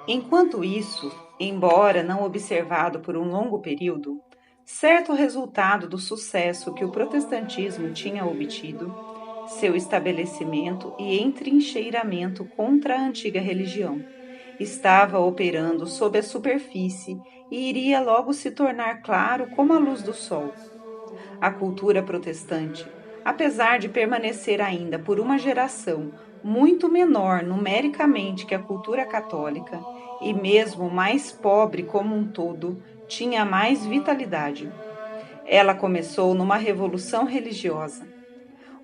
Enquanto isso, embora não observado por um longo período, certo resultado do sucesso que o protestantismo tinha obtido, seu estabelecimento e entrincheiramento contra a antiga religião, estava operando sob a superfície e iria logo se tornar claro como a luz do sol. A cultura protestante, apesar de permanecer ainda por uma geração muito menor numericamente que a cultura católica, e mesmo mais pobre como um todo, tinha mais vitalidade. Ela começou numa revolução religiosa.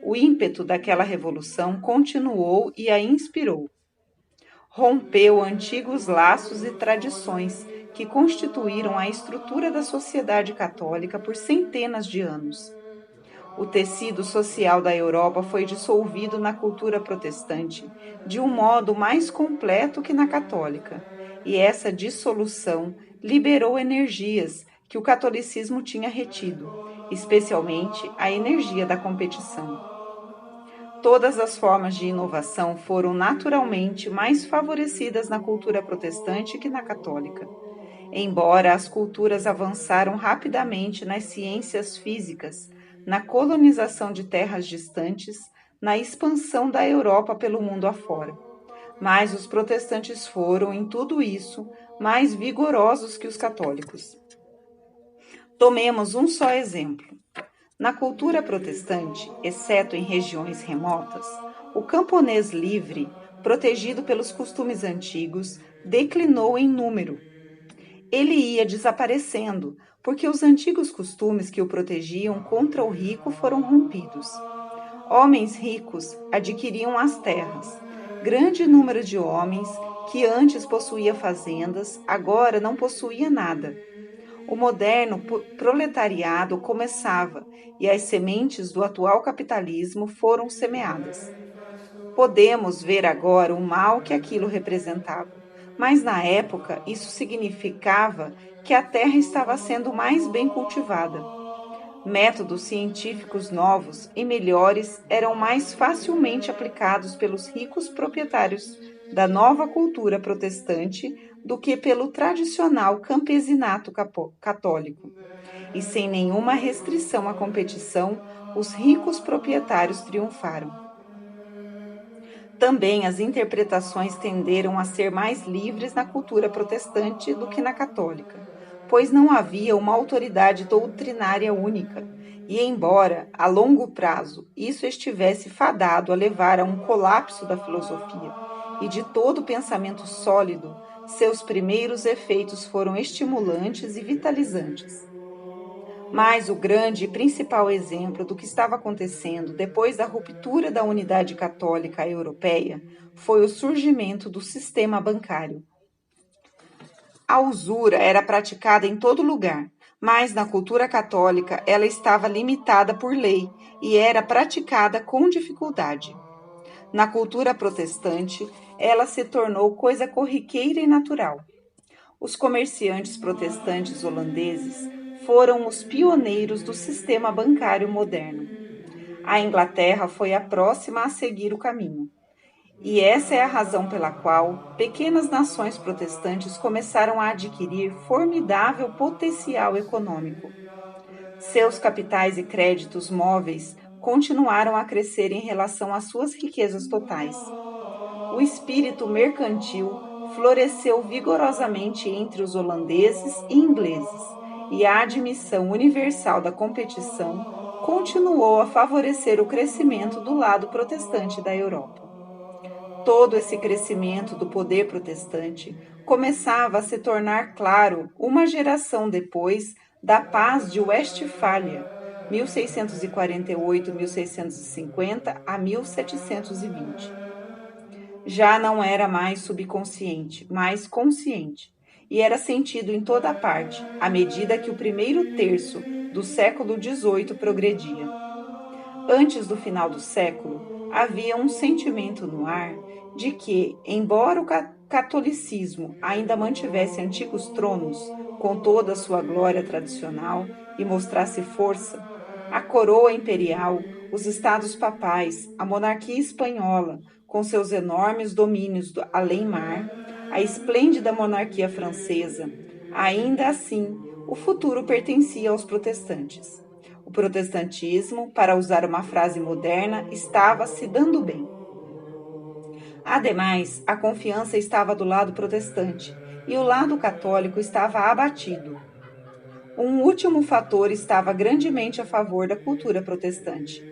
O ímpeto daquela revolução continuou e a inspirou. Rompeu antigos laços e tradições que constituíram a estrutura da sociedade católica por centenas de anos. O tecido social da Europa foi dissolvido na cultura protestante de um modo mais completo que na católica, e essa dissolução liberou energias que o catolicismo tinha retido, especialmente a energia da competição. Todas as formas de inovação foram naturalmente mais favorecidas na cultura protestante que na católica. Embora as culturas avançaram rapidamente nas ciências físicas, na colonização de terras distantes, na expansão da Europa pelo mundo afora. Mas os protestantes foram, em tudo isso, mais vigorosos que os católicos. Tomemos um só exemplo. Na cultura protestante, exceto em regiões remotas, o camponês livre, protegido pelos costumes antigos, declinou em número. Ele ia desaparecendo, porque os antigos costumes que o protegiam contra o rico foram rompidos. Homens ricos adquiriam as terras. Grande número de homens que antes possuía fazendas, agora não possuía nada. O moderno proletariado começava e as sementes do atual capitalismo foram semeadas. Podemos ver agora o mal que aquilo representava, mas na época isso significava que a terra estava sendo mais bem cultivada. Métodos científicos novos e melhores eram mais facilmente aplicados pelos ricos proprietários da nova cultura protestante do que pelo tradicional campesinato católico. E sem nenhuma restrição à competição, os ricos proprietários triunfaram. Também as interpretações tenderam a ser mais livres na cultura protestante do que na católica, pois não havia uma autoridade doutrinária única, e embora, a longo prazo, isso estivesse fadado a levar a um colapso da filosofia e de todo o pensamento sólido, seus primeiros efeitos foram estimulantes e vitalizantes. Mas o grande e principal exemplo do que estava acontecendo depois da ruptura da unidade católica europeia foi o surgimento do sistema bancário. A usura era praticada em todo lugar, mas na cultura católica ela estava limitada por lei e era praticada com dificuldade. Na cultura protestante, ela se tornou coisa corriqueira e natural. Os comerciantes protestantes holandeses foram os pioneiros do sistema bancário moderno. A Inglaterra foi a próxima a seguir o caminho. E essa é a razão pela qual pequenas nações protestantes começaram a adquirir formidável potencial econômico. Seus capitais e créditos móveis continuaram a crescer em relação às suas riquezas totais. O espírito mercantil floresceu vigorosamente entre os holandeses e ingleses, e a admissão universal da competição continuou a favorecer o crescimento do lado protestante da Europa. Todo esse crescimento do poder protestante começava a se tornar claro uma geração depois da Paz de Westfália, 1648-1650 a 1720. Já não era mais subconsciente, mas consciente, e era sentido em toda parte, à medida que o primeiro terço do século XVIII progredia. Antes do final do século, havia um sentimento no ar de que, embora o catolicismo ainda mantivesse antigos tronos, com toda a sua glória tradicional, e mostrasse força, a coroa imperial, os estados papais, a monarquia espanhola, com seus enormes domínios além-mar, a esplêndida monarquia francesa, ainda assim, o futuro pertencia aos protestantes. O protestantismo, para usar uma frase moderna, estava se dando bem. Ademais, a confiança estava do lado protestante e o lado católico estava abatido. Um último fator estava grandemente a favor da cultura protestante.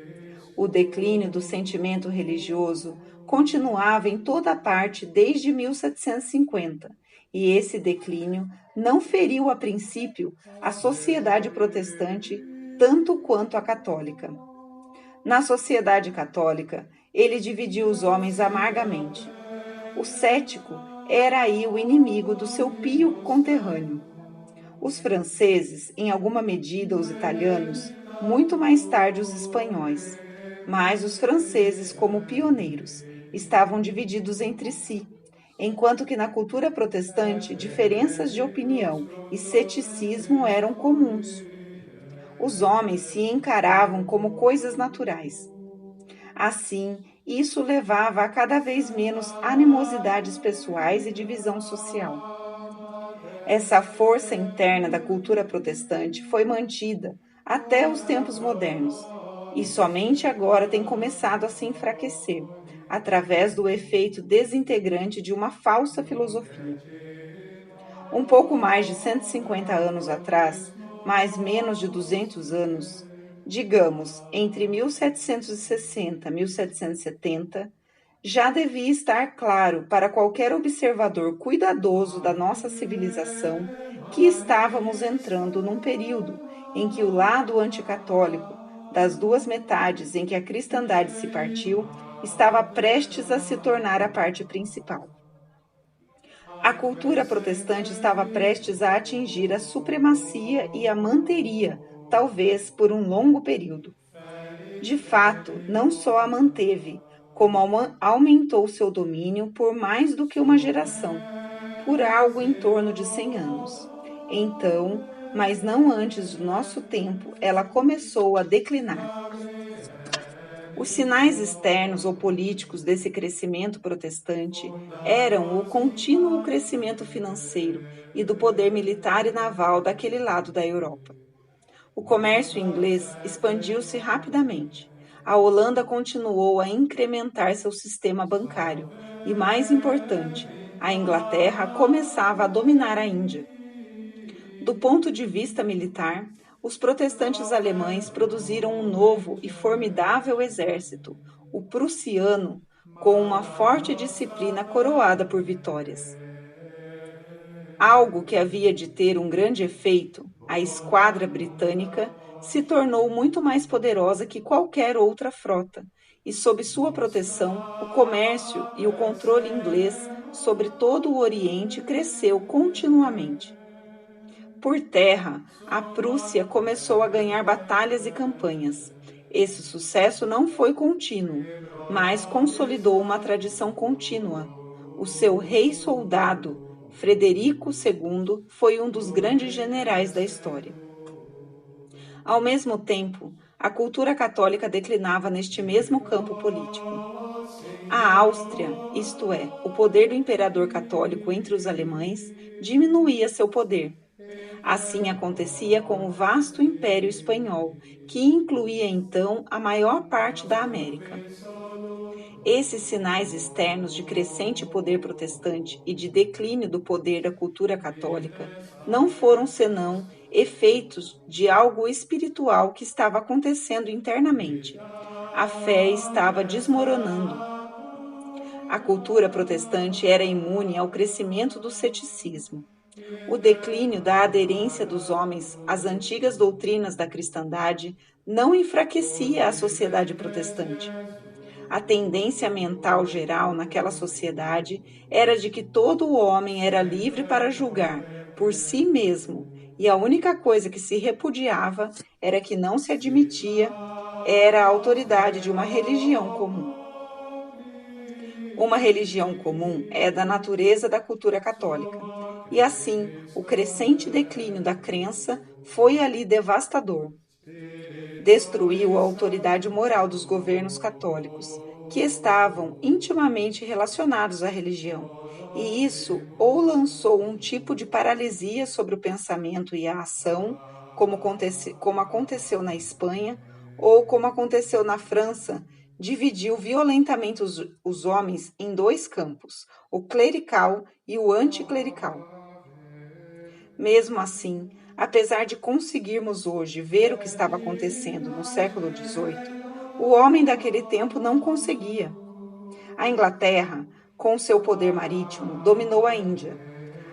O declínio do sentimento religioso continuava em toda parte desde 1750, e esse declínio não feriu a princípio a sociedade protestante tanto quanto a católica. Na sociedade católica, ele dividiu os homens amargamente. O cético era aí o inimigo do seu pio conterrâneo. Os franceses, em alguma medida os italianos, muito mais tarde os espanhóis, mas os franceses, como pioneiros, estavam divididos entre si, enquanto que na cultura protestante diferenças de opinião e ceticismo eram comuns. Os homens se encaravam como coisas naturais. Assim, isso levava a cada vez menos animosidades pessoais e divisão social. Essa força interna da cultura protestante foi mantida até os tempos modernos e somente agora tem começado a se enfraquecer, através do efeito desintegrante de uma falsa filosofia. Um pouco mais de 150 anos atrás, mais menos de 200 anos, digamos entre 1760 e 1770, já devia estar claro para qualquer observador cuidadoso da nossa civilização que estávamos entrando num período em que o lado anticatólico, das duas metades em que a cristandade se partiu, estava prestes a se tornar a parte principal. A cultura protestante estava prestes a atingir a supremacia e a manteria, talvez por um longo período. De fato, não só a manteve, como aumentou seu domínio por mais do que uma geração, por algo em torno de 100 anos. Então, mas não antes do nosso tempo, ela começou a declinar. Os sinais externos ou políticos desse crescimento protestante eram o contínuo crescimento financeiro e do poder militar e naval daquele lado da Europa. O comércio inglês expandiu-se rapidamente. A Holanda continuou a incrementar seu sistema bancário e, mais importante, a Inglaterra começava a dominar a Índia. Do ponto de vista militar, os protestantes alemães produziram um novo e formidável exército, o prussiano, com uma forte disciplina coroada por vitórias. Algo que havia de ter um grande efeito, a esquadra britânica se tornou muito mais poderosa que qualquer outra frota, e sob sua proteção, o comércio e o controle inglês sobre todo o Oriente cresceu continuamente. Por terra, a Prússia começou a ganhar batalhas e campanhas. Esse sucesso não foi contínuo, mas consolidou uma tradição contínua. O seu rei-soldado, Frederico II, foi um dos grandes generais da história. Ao mesmo tempo, a cultura católica declinava neste mesmo campo político. A Áustria, isto é, o poder do imperador católico entre os alemães, diminuía seu poder. Assim acontecia com o vasto Império Espanhol, que incluía então a maior parte da América. Esses sinais externos de crescente poder protestante e de declínio do poder da cultura católica não foram senão efeitos de algo espiritual que estava acontecendo internamente. A fé estava desmoronando. A cultura protestante era imune ao crescimento do ceticismo. O declínio da aderência dos homens às antigas doutrinas da cristandade não enfraquecia a sociedade protestante. A tendência mental geral naquela sociedade era de que todo homem era livre para julgar por si mesmo, e a única coisa que se repudiava era que não se admitia era a autoridade de uma religião comum. Uma religião comum é da natureza da cultura católica, e assim o crescente declínio da crença foi ali devastador. Destruiu a autoridade moral dos governos católicos, que estavam intimamente relacionados à religião, e isso ou lançou um tipo de paralisia sobre o pensamento e a ação, como aconteceu na Espanha, ou como aconteceu na França, dividiu violentamente os homens em dois campos, o clerical e o anticlerical. Mesmo assim, apesar de conseguirmos hoje ver o que estava acontecendo no século XVIII, o homem daquele tempo não conseguia. A Inglaterra, com seu poder marítimo, dominou a Índia.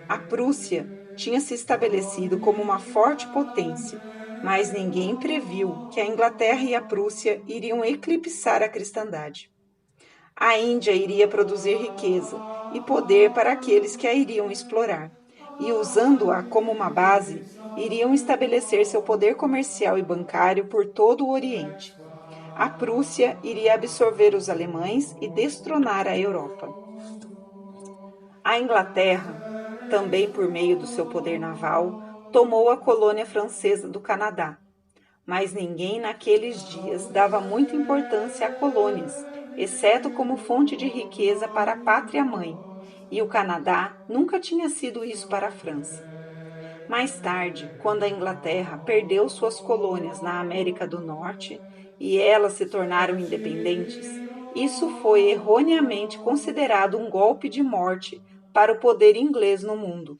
A Prússia tinha se estabelecido como uma forte potência, mas ninguém previu que a Inglaterra e a Prússia iriam eclipsar a cristandade. A Índia iria produzir riqueza e poder para aqueles que a iriam explorar, e usando-a como uma base, iriam estabelecer seu poder comercial e bancário por todo o Oriente. A Prússia iria absorver os alemães e destronar a Europa. A Inglaterra, também por meio do seu poder naval, tomou a colônia francesa do Canadá. Mas ninguém naqueles dias dava muita importância a colônias, exceto como fonte de riqueza para a pátria-mãe, e o Canadá nunca tinha sido isso para a França. Mais tarde, quando a Inglaterra perdeu suas colônias na América do Norte e elas se tornaram independentes, isso foi erroneamente considerado um golpe de morte para o poder inglês no mundo.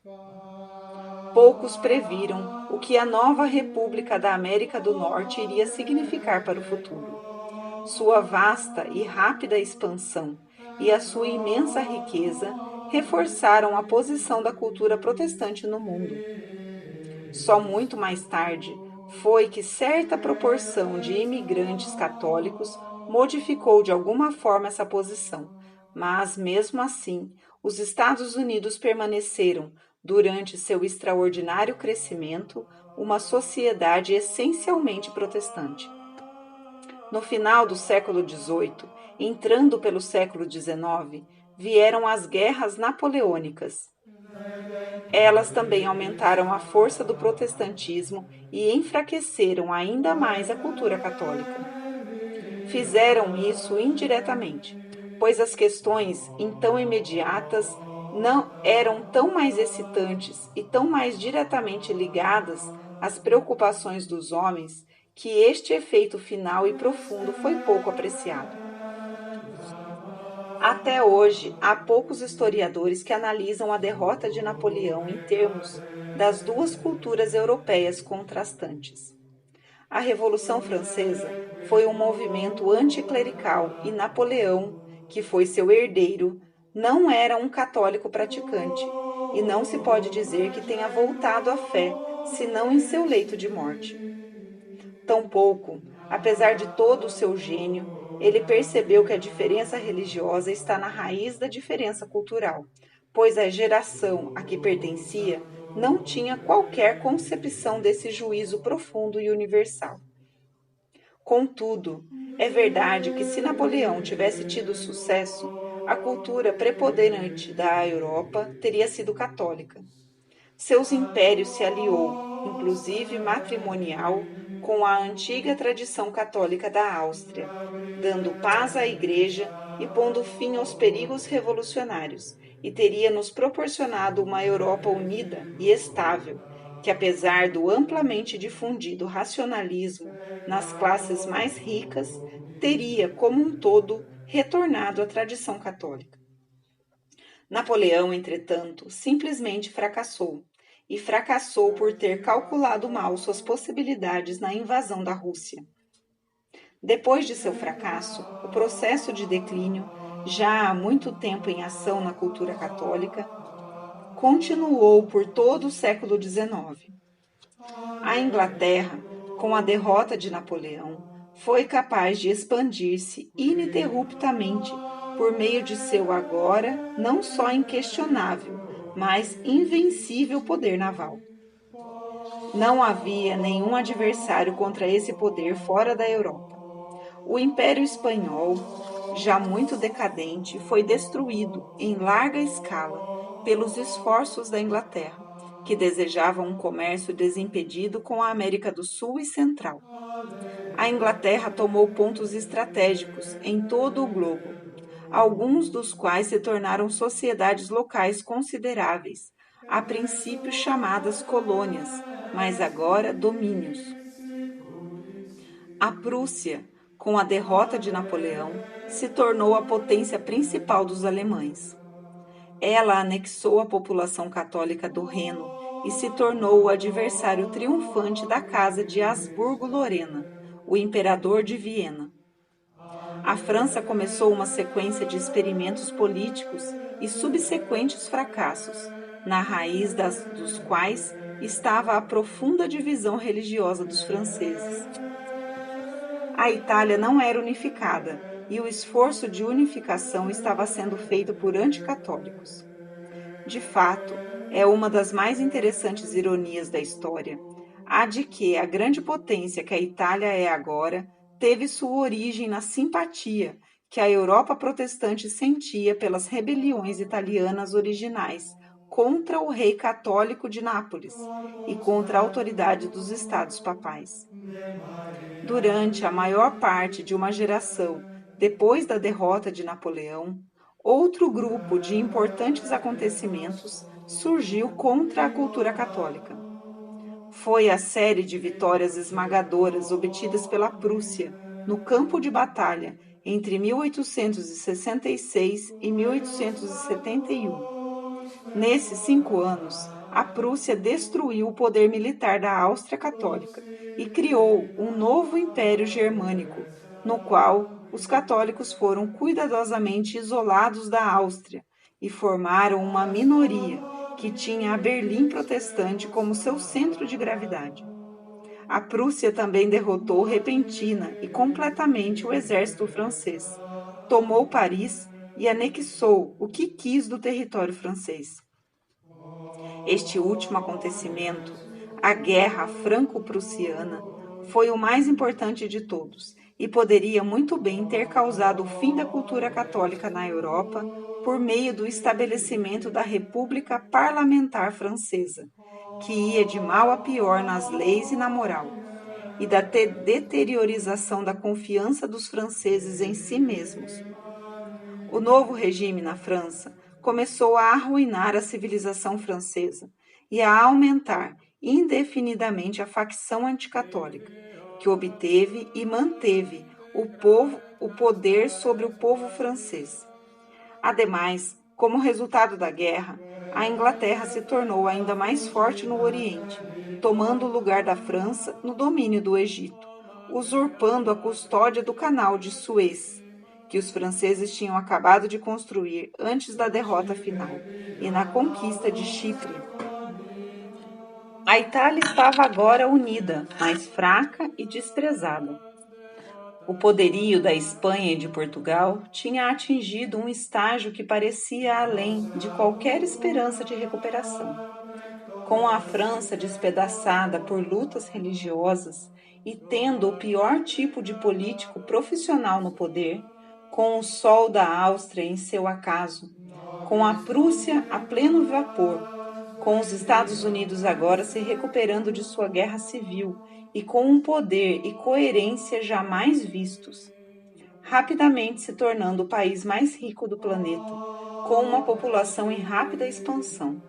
Poucos previram o que a nova República da América do Norte iria significar para o futuro. Sua vasta e rápida expansão e a sua imensa riqueza reforçaram a posição da cultura protestante no mundo. Só muito mais tarde foi que certa proporção de imigrantes católicos modificou de alguma forma essa posição, mas mesmo assim, os Estados Unidos permaneceram, durante seu extraordinário crescimento, uma sociedade essencialmente protestante. No final do século XVIII, entrando pelo século XIX, vieram as guerras napoleônicas. Elas também aumentaram a força do protestantismo e enfraqueceram ainda mais a cultura católica. Fizeram isso indiretamente, pois as questões então imediatas não eram tão mais excitantes e tão mais diretamente ligadas às preocupações dos homens que este efeito final e profundo foi pouco apreciado. Até hoje, há poucos historiadores que analisam a derrota de Napoleão em termos das duas culturas europeias contrastantes. A Revolução Francesa foi um movimento anticlerical e Napoleão, que foi seu herdeiro, não era um católico praticante e não se pode dizer que tenha voltado à fé, senão em seu leito de morte. Tampouco, apesar de todo o seu gênio, ele percebeu que a diferença religiosa está na raiz da diferença cultural, pois a geração a que pertencia não tinha qualquer concepção desse juízo profundo e universal. Contudo, é verdade que se Napoleão tivesse tido sucesso, a cultura preponderante da Europa teria sido católica. Seus impérios se aliou, inclusive matrimonial, com a antiga tradição católica da Áustria, dando paz à Igreja e pondo fim aos perigos revolucionários, e teria nos proporcionado uma Europa unida e estável, que apesar do amplamente difundido racionalismo nas classes mais ricas, teria, como um todo, retornado à tradição católica. Napoleão, entretanto, simplesmente fracassou, e fracassou por ter calculado mal suas possibilidades na invasão da Rússia. Depois de seu fracasso, o processo de declínio, já há muito tempo em ação na cultura católica, continuou por todo o século XIX. A Inglaterra, com a derrota de Napoleão, foi capaz de expandir-se ininterruptamente por meio de seu agora não só inquestionável, mas invencível poder naval. Não havia nenhum adversário contra esse poder fora da Europa. O Império Espanhol, já muito decadente, foi destruído em larga escala pelos esforços da Inglaterra, que desejava um comércio desimpedido com a América do Sul e Central. A Inglaterra tomou pontos estratégicos em todo o globo, alguns dos quais se tornaram sociedades locais consideráveis, a princípio chamadas colônias, mas agora domínios. A Prússia, com a derrota de Napoleão, se tornou a potência principal dos alemães. Ela anexou a população católica do Reno e se tornou o adversário triunfante da Casa de Habsburgo-Lorena, o imperador de Viena. A França começou uma sequência de experimentos políticos e subsequentes fracassos, na raiz dos quais estava a profunda divisão religiosa dos franceses. A Itália não era unificada e o esforço de unificação estava sendo feito por anticatólicos. De fato, é uma das mais interessantes ironias da história, a de que a grande potência que a Itália é agora teve sua origem na simpatia que a Europa protestante sentia pelas rebeliões italianas originais contra o rei católico de Nápoles e contra a autoridade dos estados papais. Durante a maior parte de uma geração depois da derrota de Napoleão, outro grupo de importantes acontecimentos surgiu contra a cultura católica. Foi a série de vitórias esmagadoras obtidas pela Prússia no campo de batalha entre 1866 e 1871. Nesses 5 anos, a Prússia destruiu o poder militar da Áustria Católica e criou um novo império germânico, no qual os católicos foram cuidadosamente isolados da Áustria e formaram uma minoria que tinha a Berlim protestante como seu centro de gravidade. A Prússia também derrotou repentina e completamente o exército francês, tomou Paris e anexou o que quis do território francês. Este último acontecimento, a Guerra Franco-Prussiana, foi o mais importante de todos e poderia muito bem ter causado o fim da cultura católica na Europa por meio do estabelecimento da República Parlamentar Francesa, que ia de mal a pior nas leis e na moral, e da deteriorização da confiança dos franceses em si mesmos. O novo regime na França começou a arruinar a civilização francesa e a aumentar indefinidamente a facção anticatólica, que obteve e manteve o poder sobre o povo francês. Ademais, como resultado da guerra, a Inglaterra se tornou ainda mais forte no Oriente, tomando o lugar da França no domínio do Egito, usurpando a custódia do Canal de Suez, que os franceses tinham acabado de construir antes da derrota final, e na conquista de Chipre. A Itália estava agora unida, mas fraca e desprezada. O poderio da Espanha e de Portugal tinha atingido um estágio que parecia além de qualquer esperança de recuperação. Com a França despedaçada por lutas religiosas e tendo o pior tipo de político profissional no poder, com o sol da Áustria em seu acaso, com a Prússia a pleno vapor, com os Estados Unidos agora se recuperando de sua guerra civil e com um poder e coerência jamais vistos, rapidamente se tornando o país mais rico do planeta, com uma população em rápida expansão.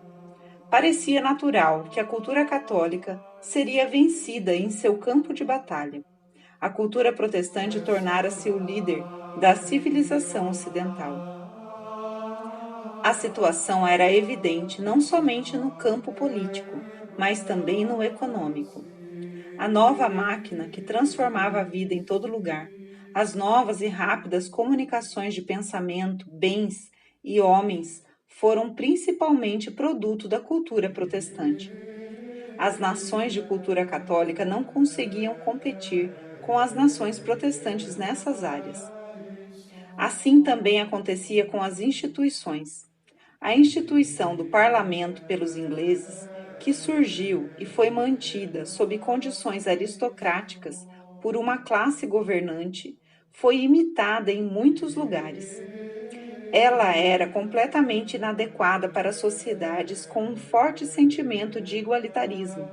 Parecia natural que a cultura católica seria vencida em seu campo de batalha. A cultura protestante tornara-se o líder da civilização ocidental. A situação era evidente não somente no campo político, mas também no econômico. A nova máquina que transformava a vida em todo lugar, as novas e rápidas comunicações de pensamento, bens e homens foram principalmente produto da cultura protestante. As nações de cultura católica não conseguiam competir com as nações protestantes nessas áreas. Assim também acontecia com as instituições. A instituição do parlamento pelos ingleses, que surgiu e foi mantida sob condições aristocráticas por uma classe governante, foi imitada em muitos lugares. Ela era completamente inadequada para sociedades com um forte sentimento de igualitarismo,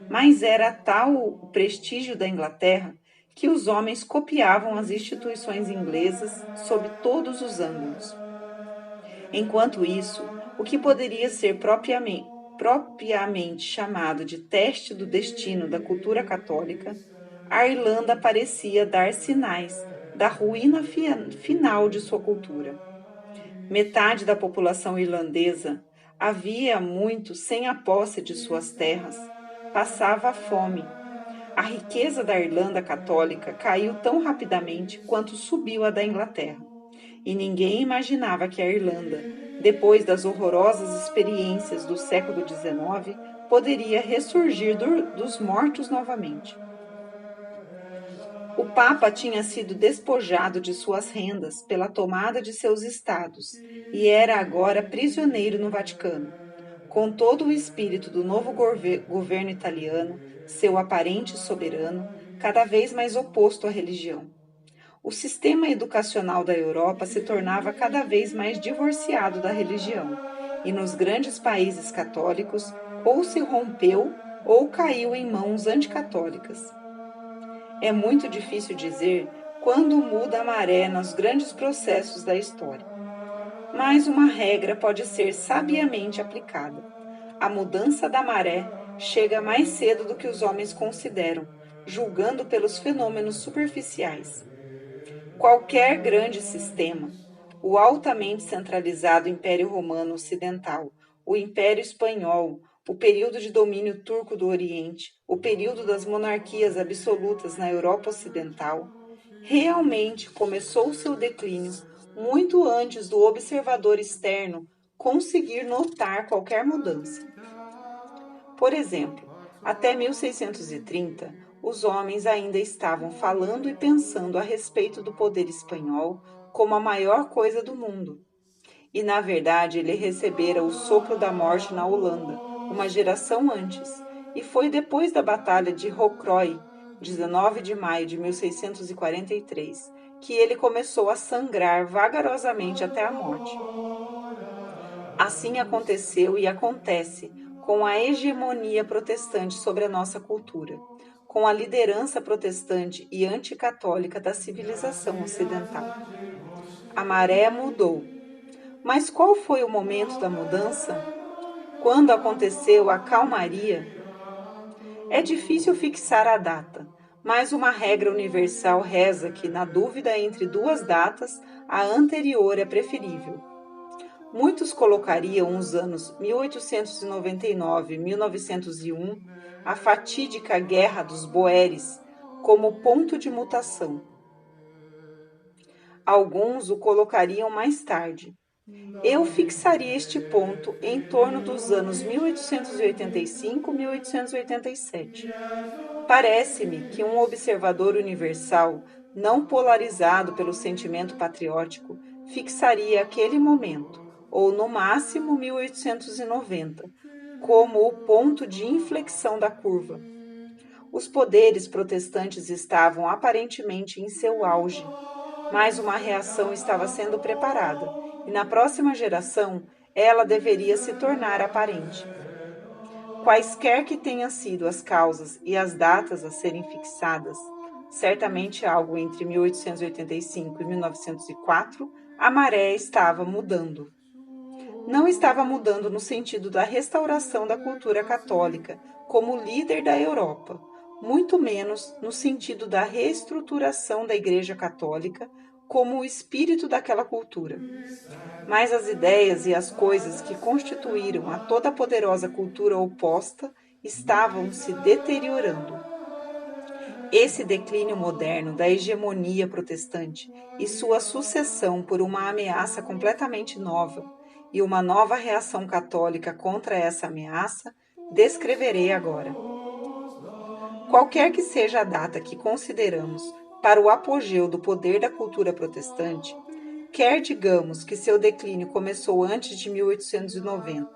mas era tal o prestígio da Inglaterra que os homens copiavam as instituições inglesas sob todos os ângulos. Enquanto isso, o que poderia ser propriamente chamado de teste do destino da cultura católica, a Irlanda parecia dar sinais da ruína final de sua cultura. Metade da população irlandesa, havia muito sem a posse de suas terras, passava fome. A riqueza da Irlanda católica caiu tão rapidamente quanto subiu a da Inglaterra, e ninguém imaginava que a Irlanda, depois das horrorosas experiências do século XIX, poderia ressurgir dos mortos novamente. O Papa tinha sido despojado de suas rendas pela tomada de seus estados e era agora prisioneiro no Vaticano. Com todo o espírito do novo governo italiano, seu aparente soberano, cada vez mais oposto à religião. O sistema educacional da Europa se tornava cada vez mais divorciado da religião, e nos grandes países católicos ou se rompeu ou caiu em mãos anticatólicas. É muito difícil dizer quando muda a maré nos grandes processos da história. Mas uma regra pode ser sabiamente aplicada. A mudança da maré chega mais cedo do que os homens consideram, julgando pelos fenômenos superficiais. Qualquer grande sistema, o altamente centralizado Império Romano Ocidental, o Império Espanhol, o período de domínio turco do Oriente, o período das monarquias absolutas na Europa Ocidental, realmente começou seu declínio muito antes do observador externo conseguir notar qualquer mudança. Por exemplo, até 1630, os homens ainda estavam falando e pensando a respeito do poder espanhol como a maior coisa do mundo. E, na verdade, ele recebera o sopro da morte na Holanda, uma geração antes, e foi depois da Batalha de Rocroi, 19 de maio de 1643, que ele começou a sangrar vagarosamente até a morte. Assim aconteceu e acontece com a hegemonia protestante sobre a nossa cultura, com a liderança protestante e anticatólica da civilização ocidental. A maré mudou. Mas qual foi o momento da mudança? Quando aconteceu a calmaria? É difícil fixar a data, mas uma regra universal reza que, na dúvida entre duas datas, a anterior é preferível. Muitos colocariam os anos 1899 e 1901, a fatídica Guerra dos Boeres, como ponto de mutação. Alguns o colocariam mais tarde. Eu fixaria este ponto em torno dos anos 1885 e 1887. Parece-me que um observador universal, não polarizado pelo sentimento patriótico, fixaria aquele momento, ou no máximo 1890, como o ponto de inflexão da curva. Os poderes protestantes estavam aparentemente em seu auge, mas uma reação estava sendo preparada, e na próxima geração ela deveria se tornar aparente. Quaisquer que tenham sido as causas e as datas a serem fixadas, certamente algo entre 1885 e 1904, a maré estava mudando. Não estava mudando no sentido da restauração da cultura católica como líder da Europa, muito menos no sentido da reestruturação da Igreja Católica como o espírito daquela cultura. Mas as ideias e as coisas que constituíram a toda poderosa cultura oposta estavam se deteriorando. Esse declínio moderno da hegemonia protestante e sua sucessão por uma ameaça completamente nova e uma nova reação católica contra essa ameaça, descreverei agora. Qualquer que seja a data que consideramos para o apogeu do poder da cultura protestante, quer digamos que seu declínio começou antes de 1890,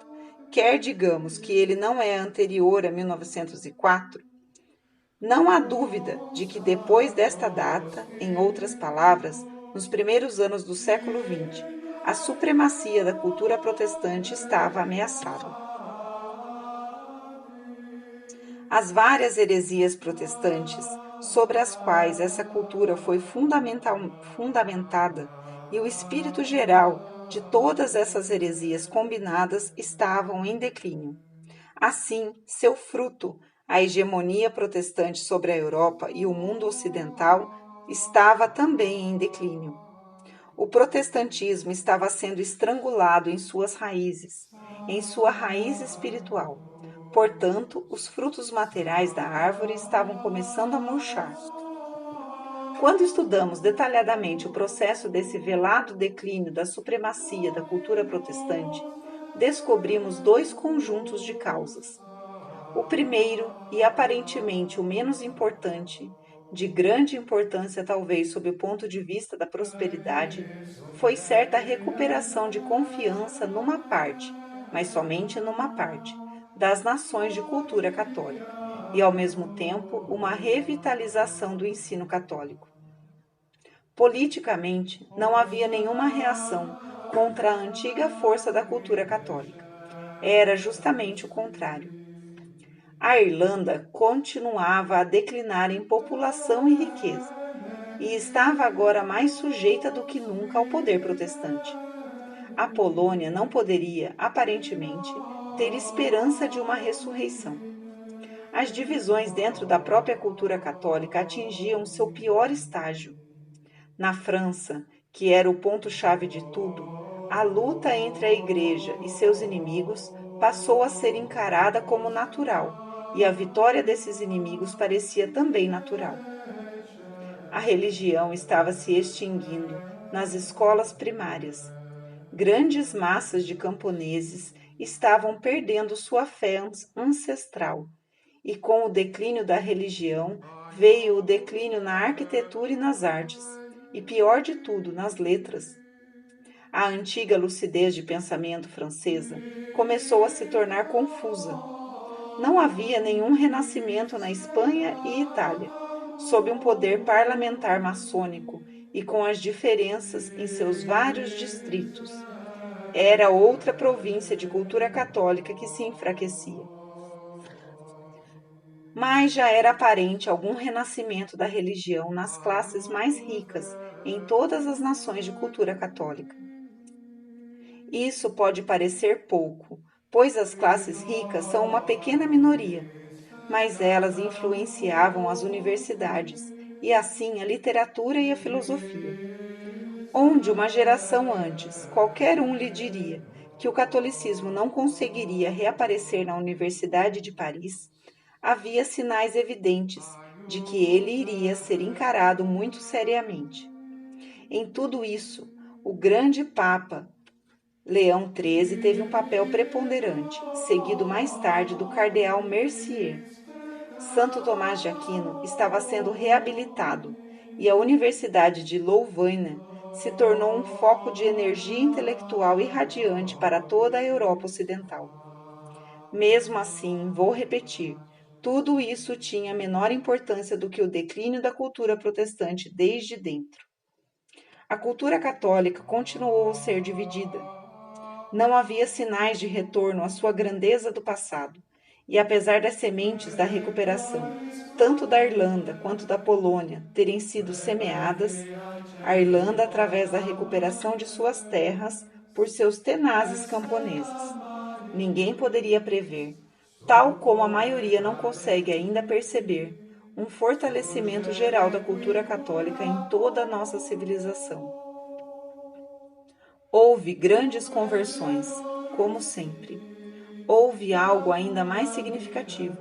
quer digamos que ele não é anterior a 1904, não há dúvida de que depois desta data, em outras palavras, nos primeiros anos do século XX, a supremacia da cultura protestante estava ameaçada. As várias heresias protestantes sobre as quais essa cultura foi fundamentada, e o espírito geral de todas essas heresias combinadas estavam em declínio. Assim, seu fruto, a hegemonia protestante sobre a Europa e o mundo ocidental, estava também em declínio. O protestantismo estava sendo estrangulado em suas raízes, em sua raiz espiritual. Portanto, os frutos materiais da árvore estavam começando a murchar. Quando estudamos detalhadamente o processo desse velado declínio da supremacia da cultura protestante, descobrimos dois conjuntos de causas. O primeiro, e aparentemente o menos importante, de grande importância talvez sob o ponto de vista da prosperidade, foi certa recuperação de confiança numa parte, mas somente numa parte, das nações de cultura católica, e ao mesmo tempo uma revitalização do ensino católico. Politicamente, não havia nenhuma reação contra a antiga força da cultura católica. Era justamente o contrário. A Irlanda continuava a declinar em população e riqueza, e estava agora mais sujeita do que nunca ao poder protestante. A Polônia não poderia, aparentemente, ter esperança de uma ressurreição. As divisões dentro da própria cultura católica atingiam seu pior estágio. Na França, que era o ponto-chave de tudo, a luta entre a Igreja e seus inimigos passou a ser encarada como natural, e a vitória desses inimigos parecia também natural. A religião estava se extinguindo nas escolas primárias. Grandes massas de camponeses estavam perdendo sua fé ancestral, e com o declínio da religião veio o declínio na arquitetura e nas artes, e pior de tudo, nas letras. A antiga lucidez de pensamento francesa começou a se tornar confusa. Não havia nenhum renascimento na Espanha e Itália, sob um poder parlamentar maçônico e com as diferenças em seus vários distritos. Era outra província de cultura católica que se enfraquecia. Mas já era aparente algum renascimento da religião nas classes mais ricas em todas as nações de cultura católica. Isso pode parecer pouco, pois as classes ricas são uma pequena minoria, mas elas influenciavam as universidades e assim a literatura e a filosofia. Onde uma geração antes qualquer um lhe diria que o catolicismo não conseguiria reaparecer na Universidade de Paris, havia sinais evidentes de que ele iria ser encarado muito seriamente. Em tudo isso, o grande Papa Leão XIII teve um papel preponderante, seguido mais tarde do cardeal Mercier. Santo Tomás de Aquino estava sendo reabilitado e a Universidade de Louvain se tornou um foco de energia intelectual irradiante para toda a Europa Ocidental. Mesmo assim, vou repetir, tudo isso tinha menor importância do que o declínio da cultura protestante desde dentro. A cultura católica continuou a ser dividida. Não havia sinais de retorno à sua grandeza do passado, e apesar das sementes da recuperação, tanto da Irlanda quanto da Polônia, terem sido semeadas, a Irlanda, através da recuperação de suas terras por seus tenazes camponeses. Ninguém poderia prever, tal como a maioria não consegue ainda perceber, um fortalecimento geral da cultura católica em toda a nossa civilização. Houve grandes conversões, como sempre. Houve algo ainda mais significativo.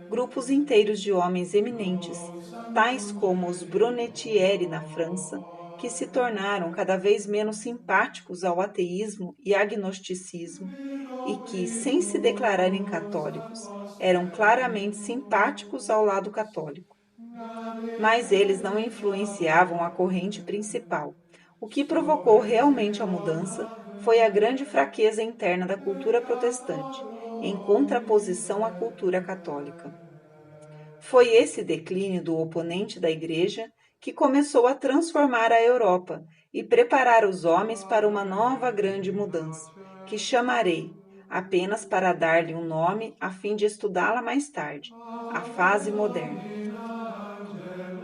Grupos inteiros de homens eminentes, tais como os Brunetieri na França, que se tornaram cada vez menos simpáticos ao ateísmo e agnosticismo e que, sem se declararem católicos, eram claramente simpáticos ao lado católico. Mas eles não influenciavam a corrente principal. O que provocou realmente a mudança foi a grande fraqueza interna da cultura protestante, em contraposição à cultura católica. Foi esse declínio do oponente da Igreja que começou a transformar a Europa e preparar os homens para uma nova grande mudança, que chamarei, apenas para dar-lhe um nome a fim de estudá-la mais tarde, a fase moderna.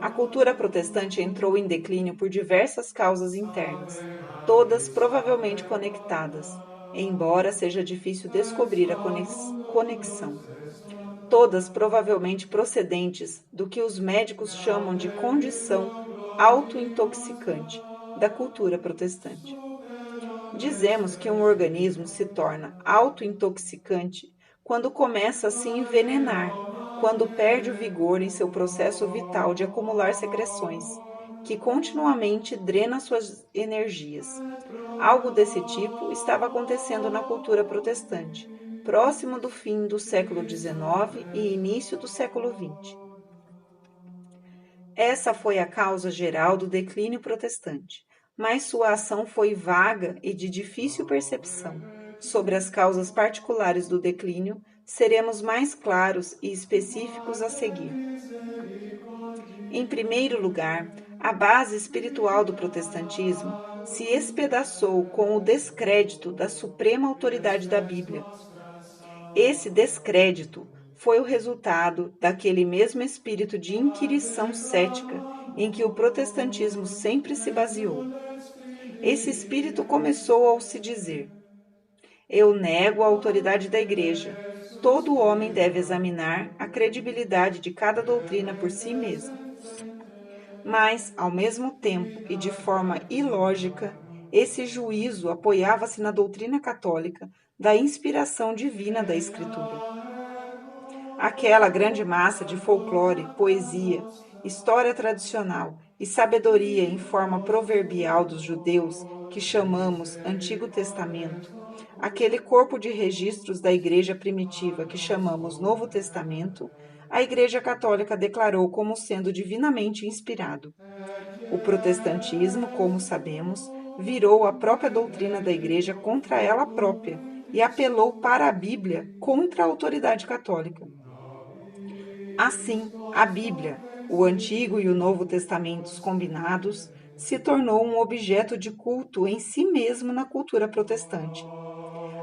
A cultura protestante entrou em declínio por diversas causas internas, todas provavelmente conectadas, embora seja difícil descobrir a conexão. Todas provavelmente procedentes do que os médicos chamam de condição autointoxicante da cultura protestante. Dizemos que um organismo se torna autointoxicante quando começa a se envenenar, quando perde o vigor em seu processo vital de acumular secreções, que continuamente drena suas energias. Algo desse tipo estava acontecendo na cultura protestante, próximo do fim do século XIX e início do século XX. Essa foi a causa geral do declínio protestante, mas sua ação foi vaga e de difícil percepção. Sobre as causas particulares do declínio, seremos mais claros e específicos a seguir. Em primeiro lugar, a base espiritual do protestantismo se espedaçou com o descrédito da suprema autoridade da Bíblia. Esse descrédito foi o resultado daquele mesmo espírito de inquirição cética em que o protestantismo sempre se baseou. Esse espírito começou ao se dizer: eu nego a autoridade da Igreja. Todo homem deve examinar a credibilidade de cada doutrina por si mesmo. Mas, ao mesmo tempo e de forma ilógica, esse juízo apoiava-se na doutrina católica da inspiração divina da Escritura. Aquela grande massa de folclore, poesia, história tradicional e sabedoria em forma proverbial dos judeus que chamamos Antigo Testamento, aquele corpo de registros da Igreja primitiva que chamamos Novo Testamento, a Igreja Católica declarou como sendo divinamente inspirado. O protestantismo, como sabemos, virou a própria doutrina da Igreja contra ela própria e apelou para a Bíblia contra a autoridade católica. Assim, a Bíblia, o Antigo e o Novo Testamentos combinados, se tornou um objeto de culto em si mesmo na cultura protestante.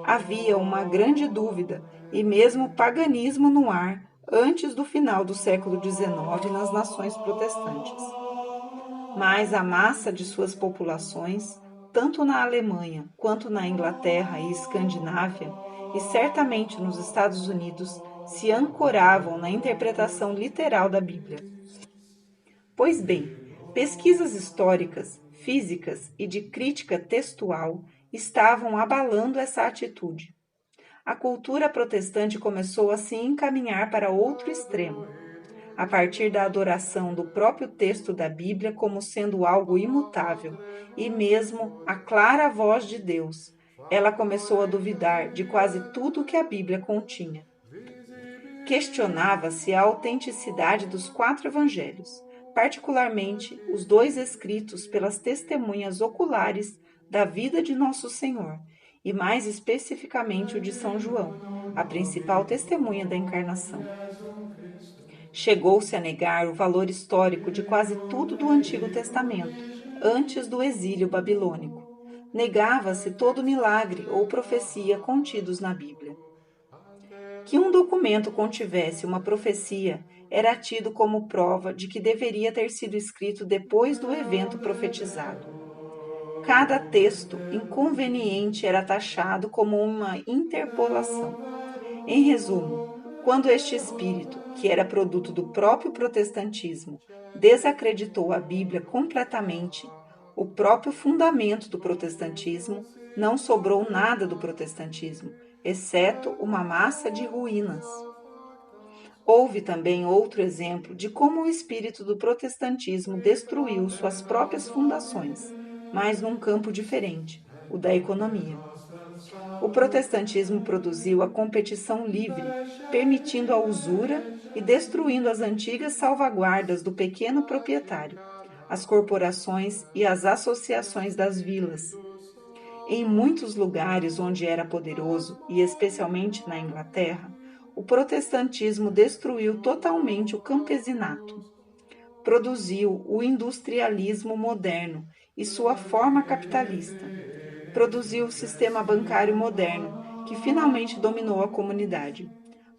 Havia uma grande dúvida e mesmo paganismo no ar antes do final do século XIX nas nações protestantes. Mas a massa de suas populações, tanto na Alemanha quanto na Inglaterra e Escandinávia, e certamente nos Estados Unidos, se ancoravam na interpretação literal da Bíblia. Pois bem, pesquisas históricas, físicas e de crítica textual estavam abalando essa atitude. A cultura protestante começou a se encaminhar para outro extremo, a partir da adoração do próprio texto da Bíblia como sendo algo imutável e mesmo a clara voz de Deus. Ela começou a duvidar de quase tudo que a Bíblia continha. Questionava-se a autenticidade dos 4 evangelhos, particularmente os 2 escritos pelas testemunhas oculares da vida de Nosso Senhor, e mais especificamente o de São João, a principal testemunha da encarnação. Chegou-se a negar o valor histórico de quase tudo do Antigo Testamento, antes do exílio babilônico. Negava-se todo milagre ou profecia contidos na Bíblia. Que um documento contivesse uma profecia era tido como prova de que deveria ter sido escrito depois do evento profetizado. Cada texto inconveniente era taxado como uma interpolação. Em resumo, quando este espírito, que era produto do próprio protestantismo, desacreditou a Bíblia completamente, o próprio fundamento do protestantismo, não sobrou nada do protestantismo, exceto uma massa de ruínas. Houve também outro exemplo de como o espírito do protestantismo destruiu suas próprias fundações, mas num campo diferente, o da economia. O protestantismo produziu a competição livre, permitindo a usura e destruindo as antigas salvaguardas do pequeno proprietário, as corporações e as associações das vilas. Em muitos lugares onde era poderoso, e especialmente na Inglaterra, o protestantismo destruiu totalmente o campesinato. Produziu o industrialismo moderno e sua forma capitalista. Produziu o sistema bancário moderno, que finalmente dominou a comunidade.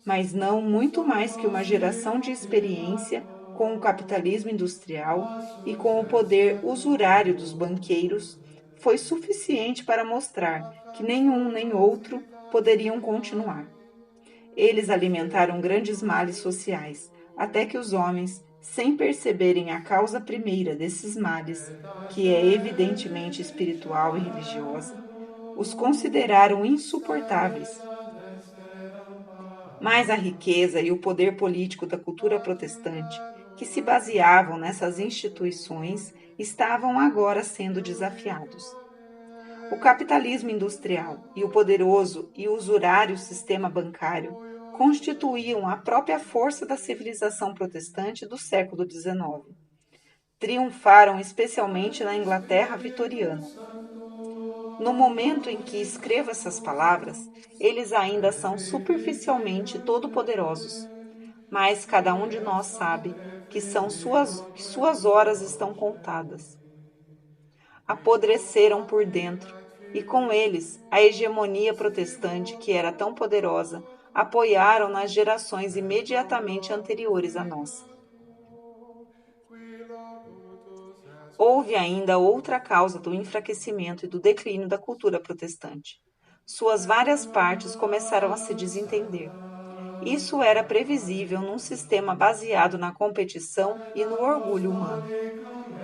Mas não muito mais que uma geração de experiência com o capitalismo industrial e com o poder usurário dos banqueiros, foi suficiente para mostrar que nenhum nem outro poderiam continuar. Eles alimentaram grandes males sociais, até que os homens, sem perceberem a causa primeira desses males, que é evidentemente espiritual e religiosa, os consideraram insuportáveis. Mas a riqueza e o poder político da cultura protestante, que se baseavam nessas instituições, estavam agora sendo desafiados. O capitalismo industrial e o poderoso e usurário sistema bancário constituíam a própria força da civilização protestante do século XIX. Triunfaram especialmente na Inglaterra vitoriana. No momento em que escrevo essas palavras, eles ainda são superficialmente todo-poderosos, mas cada um de nós sabe que suas horas estão contadas. Apodreceram por dentro, e com eles a hegemonia protestante, que era tão poderosa, apoiaram nas gerações imediatamente anteriores à nossa. Houve ainda outra causa do enfraquecimento e do declínio da cultura protestante. Suas várias partes começaram a se desentender. Isso era previsível num sistema baseado na competição e no orgulho humano.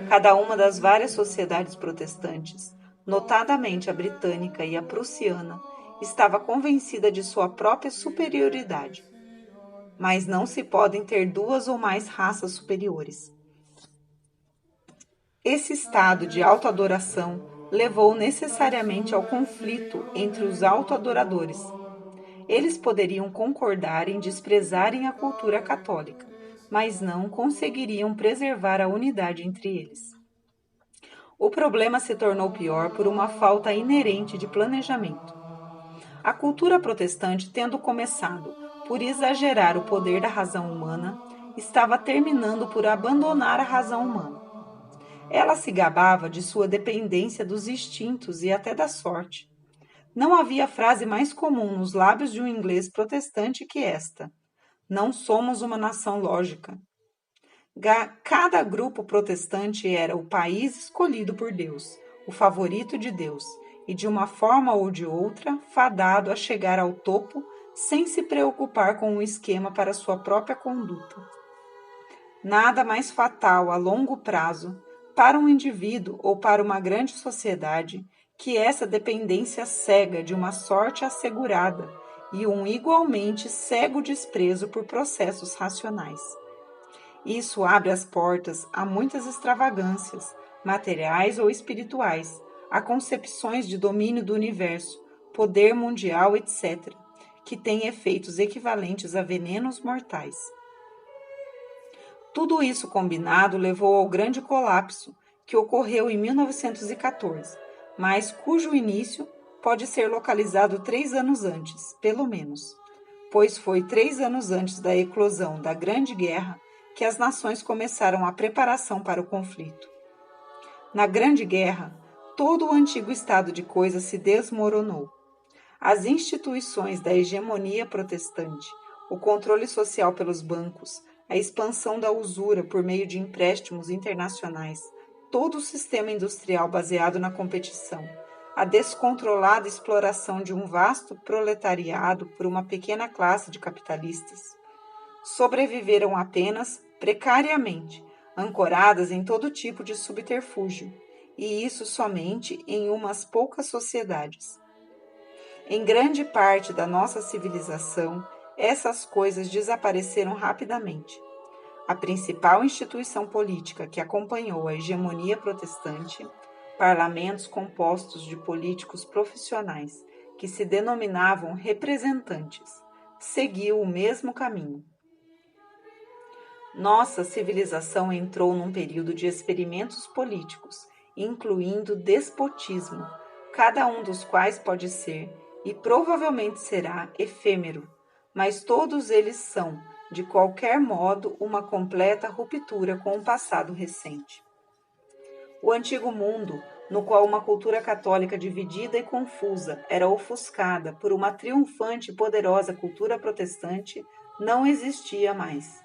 Cada uma das várias sociedades protestantes, notadamente a britânica e a prussiana, estava convencida de sua própria superioridade. Mas não se podem ter duas ou mais raças superiores. Esse estado de autoadoração levou necessariamente ao conflito entre os autoadoradores. Eles poderiam concordar em desprezarem a cultura católica, mas não conseguiriam preservar a unidade entre eles. O problema se tornou pior por uma falta inerente de planejamento. A cultura protestante, tendo começado por exagerar o poder da razão humana, estava terminando por abandonar a razão humana. Ela se gabava de sua dependência dos instintos e até da sorte. Não havia frase mais comum nos lábios de um inglês protestante que esta: não somos uma nação lógica. Cada grupo protestante era o país escolhido por Deus, o favorito de Deus, e de uma forma ou de outra, fadado a chegar ao topo sem se preocupar com um esquema para sua própria conduta. Nada mais fatal a longo prazo, para um indivíduo ou para uma grande sociedade, que essa dependência cega de uma sorte assegurada e um igualmente cego desprezo por processos racionais. Isso abre as portas a muitas extravagâncias, materiais ou espirituais, a concepções de domínio do universo, poder mundial, etc., que têm efeitos equivalentes a venenos mortais. Tudo isso combinado levou ao grande colapso que ocorreu em 1914, mas cujo início pode ser localizado 3 anos antes, pelo menos, pois foi 3 anos antes da eclosão da Grande Guerra que as nações começaram a preparação para o conflito. Na Grande Guerra, todo o antigo estado de coisas se desmoronou. As instituições da hegemonia protestante, o controle social pelos bancos, a expansão da usura por meio de empréstimos internacionais, todo o sistema industrial baseado na competição, a descontrolada exploração de um vasto proletariado por uma pequena classe de capitalistas, sobreviveram apenas precariamente, ancoradas em todo tipo de subterfúgio, e isso somente em umas poucas sociedades. Em grande parte da nossa civilização, essas coisas desapareceram rapidamente. A principal instituição política que acompanhou a hegemonia protestante, parlamentos compostos de políticos profissionais que se denominavam representantes, seguiu o mesmo caminho. Nossa civilização entrou num período de experimentos políticos, incluindo despotismo, cada um dos quais pode ser, e provavelmente será, efêmero, mas todos eles são, de qualquer modo, uma completa ruptura com o passado recente. O antigo mundo, no qual uma cultura católica dividida e confusa era ofuscada por uma triunfante e poderosa cultura protestante, não existia mais.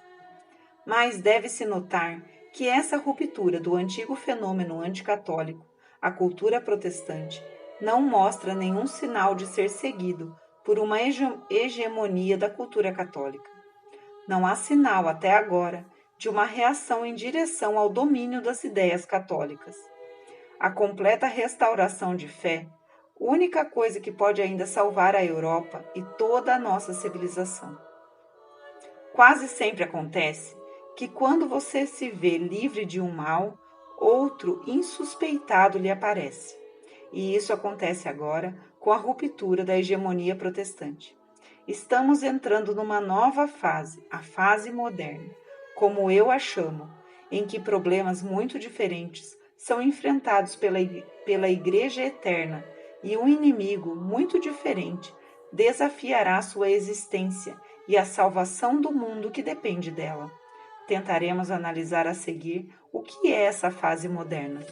Mas deve-se notar que essa ruptura do antigo fenômeno anticatólico, a cultura protestante, não mostra nenhum sinal de ser seguido por uma hegemonia da cultura católica. Não há sinal, até agora, de uma reação em direção ao domínio das ideias católicas. A completa restauração de fé, única coisa que pode ainda salvar a Europa e toda a nossa civilização. Quase sempre acontece que quando você se vê livre de um mal, outro insuspeitado lhe aparece. E isso acontece agora com a ruptura da hegemonia protestante. Estamos entrando numa nova fase, a fase moderna, como eu a chamo, em que problemas muito diferentes são enfrentados pela Igreja Eterna e um inimigo muito diferente desafiará sua existência e a salvação do mundo que depende dela. Tentaremos analisar a seguir o que é essa fase moderna.